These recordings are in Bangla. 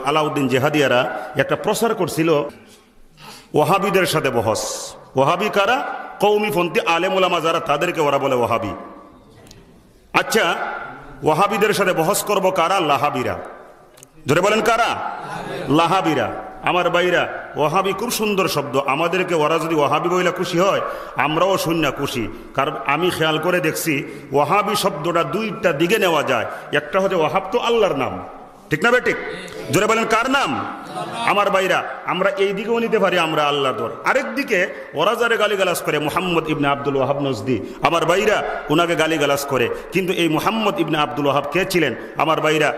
আলাউদ্দিন জেহাদিয়ারা একটা প্রচার করছিল ওয়াহাবিদের সাথে বহস। ওয়াহাবি কারা? কৌমিপন্থী আলেম ওলামা যারা, তাদেরকে ওরা বলে ওয়াহাবি। আচ্ছা, ওয়াহাবিদের সাথে বহস করব কারা? লাহাবিরা। জোরে বলেন কারা? লাহাবিরা। আমার ভাইরা, ওয়াহাবি খুব সুন্দর শব্দ। আমাদেরকে ওরা যদি ওয়াহাবি বইলা খুশি হয়, আমরাও শূন্য খুশি। কারণ আমি খেয়াল করে দেখছি ওয়াহাবি শব্দটা দুইটা দিকে নেওয়া যায়। একটা হচ্ছে ওয়াহাব তো আল্লাহর নাম, ঠিক না বেঠিক? জোরে বলেন কার নাম? আমার ভাইরা, আমরা এই দিকেও নিতে পারি আমরা আল্লাহর দর। আরেক দিকে ওরা যারে গালিগালাজ করে মুহাম্মদ ইবনে আব্দুল ওয়াহাব নজদি, আমার ভাইরা ওনাকে গালিগালাজ করে। কিন্তু এই মুহাম্মদ ইবনে আব্দুল ওয়াহাব কে ছিলেন? আমার ভাইরা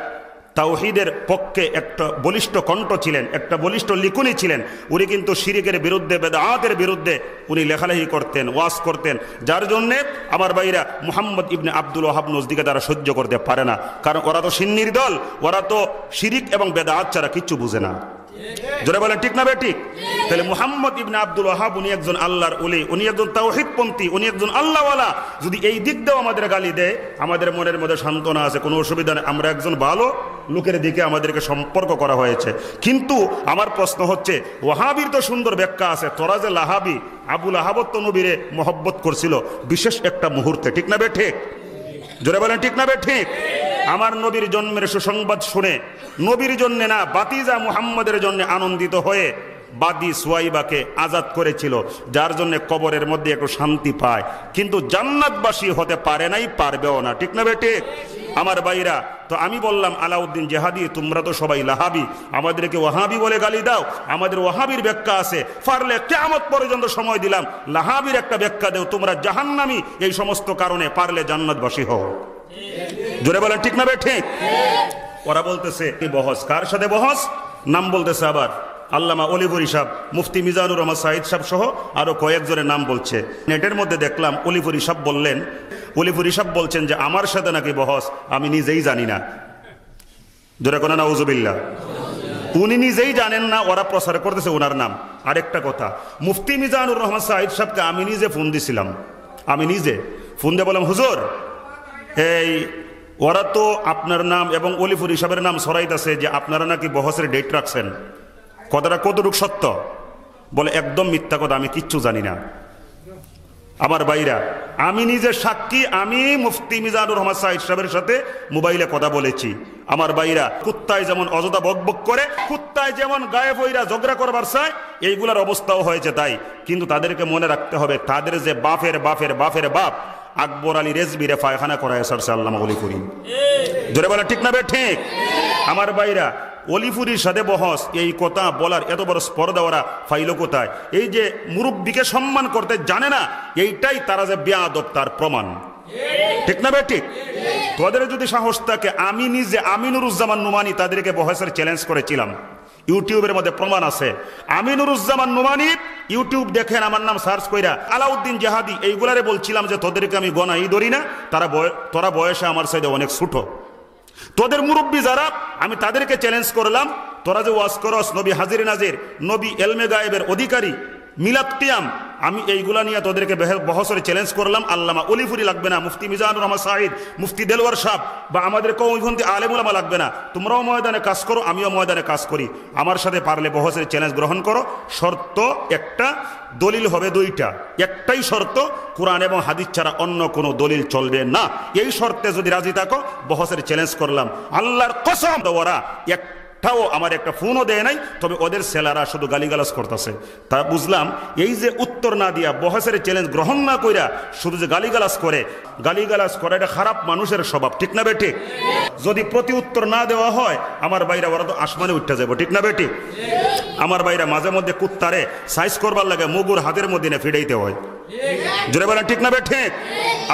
তাওহীদের পক্ষে একটা বলিষ্ঠ কণ্ঠ ছিলেন, একটা বলিষ্ঠ লিখুনি ছিলেন। উনি কিন্তু শিরিকের বিরুদ্ধে, বেদাতের বিরুদ্ধে উনি লেখালেখি করতেন, ওয়াজ করতেন। যার জন্যে আমার ভাইরা মুহাম্মদ ইবনে আব্দুল ওয়াহাব নজদিকে তারা সহ্য করতে পারে না। কারণ ওরা তো সিন্নির দল, ওরা তো শিরিক এবং বেদাত ছাড়া কিচ্ছু বুঝে না। জোরে বলেন ঠিক না বেঠিক? তাহলে মুহাম্মদ ইবনে আব্দুল ওয়াহাব উনি একজন আল্লাহর ওলি, উনি একজন তাওহীদপন্থী, উনি একজন আল্লাহওয়ালা। যদি এই দিক দিয়েও আমাদের গালি দেয়, আমাদের মনের মধ্যে সান্ত্বনা আছে, কোনো অসুবিধা নেই। আমরা একজন ভালো লোকের দিকে আমাদেরকে সম্পর্ক করা হয়েছে। কিন্তু আমার প্রশ্ন হচ্ছে, ওয়াহাবির তো সুন্দর ব্যাখ্যা আছে। তোরা যে লাহাবি, আবুল আহাবত তো নবীরে মহব্বত করছিল বিশেষ একটা মুহূর্তে, ঠিক না বেঠিক? জোরে বলেন ঠিক না বেঠিক? আমার নবীর জন্মের সুসংবাদ শুনে নবীর জন্য না, বাতিজা মুহাম্মদের জন্য আনন্দিত হয়ে বাদী সুয়াইবাকে আজাদ করেছিল, যার জন্য কবরের মধ্যে একটু শান্তি পায়। কিন্তু জান্নাতবাসী হতে পারে নাই, পারবেও না, ঠিক না বেঠিক? আমার ভাইরা, তো আমি বললাম আলাউদ্দিন জেহাদি, তোমরা তো সবাই লাহাবি, আমাদেরকে ওয়াহাবি বলে গালি দাও। আমাদের ওয়াহাবির ব্যাখ্যা আছে, পারলে কিয়ামত পর্যন্ত সময় দিলাম, লাহাবির একটা ব্যাখ্যা দেও। তোমরা জাহান্নামী এই সমস্ত কারণে, পারলে জান্নাতবাসী হও। জোরে বলেন ঠিক না বেঠিক? ওরা বলতেছে এই বহস কার সাথে বহস? নাম বলতেছে আবার আল্লামা অলিপুরি সাহেব, মুফতি মিজানুর রহমান সাইদ সাহেব সহ আরো কয়েকজনের নাম বলছে। নেটের মধ্যে দেখলাম অলিপুরি সাহেব বললেন, অলিপুরি সাহেব বলছেন যে আমার সাথে নাকি বহস, আমি নিজেই জানি না। জোরে কোন নাউজুবিল্লাহ। উনি নিজেই জানেন না, ওরা প্রচার করতেছে ওনার নাম। আরেকটা কথা, মুফতি মিজানুর রহমান সাইদ সাহেবকে আমি নিজে ফোন দিছিলাম। আমি নিজে ফোন দিয়ে বললাম, হুজুর এই ওরা তো আপনার নাম এবং অলিপুরি সাহেবের নাম ছড়াইতেছে যে আপনারা নাকি বহসের ডেট রাখছেন, কথাটা কতটুকু সত্য? বলে একদম মিথ্যা কথা, আমি কিচ্ছু জানি না। আমার ভাইরা, আমি নিজে সাক্ষী, আমি মুফতি মিজানুর রহমান সাইদ সাহেবের সাথে মোবাইলে কথা বলেছি। আমার ভাইরা, কুত্তায় যেমন অযথা বকবক করে, কুত্তায় যেমন গায়ে বইরা ঝগড়া করবার চায়, এইগুলার অবস্থাও হয়েছে তাই। কিন্তু তাদেরকে মনে রাখতে হবে, তাদের যে বাপের বাপের বাপের বাপ আকবর আলী রেজবিরে পায়খানা করায় সারছে আল্লামা অলিপুরি। জোরে বলে ঠিক না বে ঠিক? আমার ভাইরা, অলিপুরির সাথে বহস, এই কথা বলার এত বড় স্পর্ধা ওরা ফাইল কোথায়? এই যে মুরব্বীকে সম্মান করতে জানে না, এইটাই তারা যে বেয়াদব তার প্রমাণ, ঠিক না বে ঠিক? তোদের যদি সাহস থাকে, আমি নিজে আমিনুরুজ্জামান নুমানি তাদেরকে বহসের চ্যালেঞ্জ করেছিলাম। ইউটিউবের মধ্যে প্রমাণ আছে। আমিনুরুজ্জামান নুমানি, ইউটিউব দেখেন, আমার নাম সার্চ কইরা আলাউদ্দিন জেহাদি, এইগুলারে বলছিলাম যে তোদেরকে আমি গনাই ধরি না, তোরা বয়সে আমার সাইডে অনেক ছোট। তোদের মুরব্বী যারা, আমি তাদেরকে চ্যালেঞ্জ করলাম, তোরা যে ওয়াজ করস নবী হাজির নাজির, নবী এলমে গায়েবের অধিকারী, মিলাদ কিয়াম, আমি এইগুলা নিয়ে তোদেরকে বহসের চ্যালেঞ্জ করলাম। আল্লামা অলিপুরি লাগবে না, মুফতি মিজানুর রহমান সাইদ, মুফতি দেলওয়ার সাহেব বা আমাদের কৌমিপন্থী আলেম ওলামা লাগবে না। তোমরাও ময়দানে কাজ করো, আমিও ময়দানে কাজ করি। আমার সাথে পারলে বহসের চ্যালেঞ্জ গ্রহণ করো। শর্ত একটা, দলিল হবে দুইটা। একটাই শর্ত, কোরআন এবং হাদিস ছাড়া অন্য কোনো দলিল চলবে না। এই শর্তে যদি রাজি থাকো, বহসের চ্যালেঞ্জ করলাম। আল্লাহর কসম, ওরা একটাও আমার একটা ফোনও দেয় নাই, তবে ওদের ছেলেরা শুধু গালিগালাজ করতেছে। তা বুঝলাম, এই যে উত্তর না দিয়া, বহসের চ্যালেঞ্জ গ্রহণ না কইরা শুধু যে গালিগালাজ করে, গালিগালাজ করে, এটা খারাপ মানুষের স্বভাব, ঠিক না বেঠিক? যদি প্রতি উত্তর না দেওয়া হয়, আমার ভাইরা ওরা তো আসমানে উঠতে যাবো, ঠিক না বেঠিক? আমার ভাইরা, মাঝে মধ্যে কুত্তারে সাইজ করবার লাগে মুগুর হাতের মধ্যে না ফিরাইতে হয়। জোরে বলেন ঠিক না বেঠিক?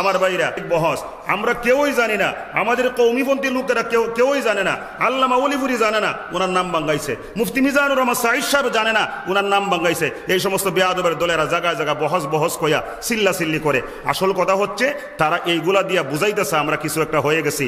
আমার ভাইরা, বহস আমরা কেউই জানি না, আমাদের কৌমিপন্থী লোকেরা কেউই জানে না। আল্লামা অলিপুরি জানে না, ওনার নাম ভাঙ্গাইছে। মুফতি মিজানুর রহমান সাইদ সাহেব জানে না, ওনার নাম ভাঙ্গাইছে। এই সমস্ত বেয়াদবের দলেরা জায়গায় জায়গায় বহস কইয়া চিল্লা চিল্লি করে। আসল কথা হচ্ছে, তারা এইগুলা দিয়া বুঝাইতেছে আমরা কিছু একটা হয়ে গেছি।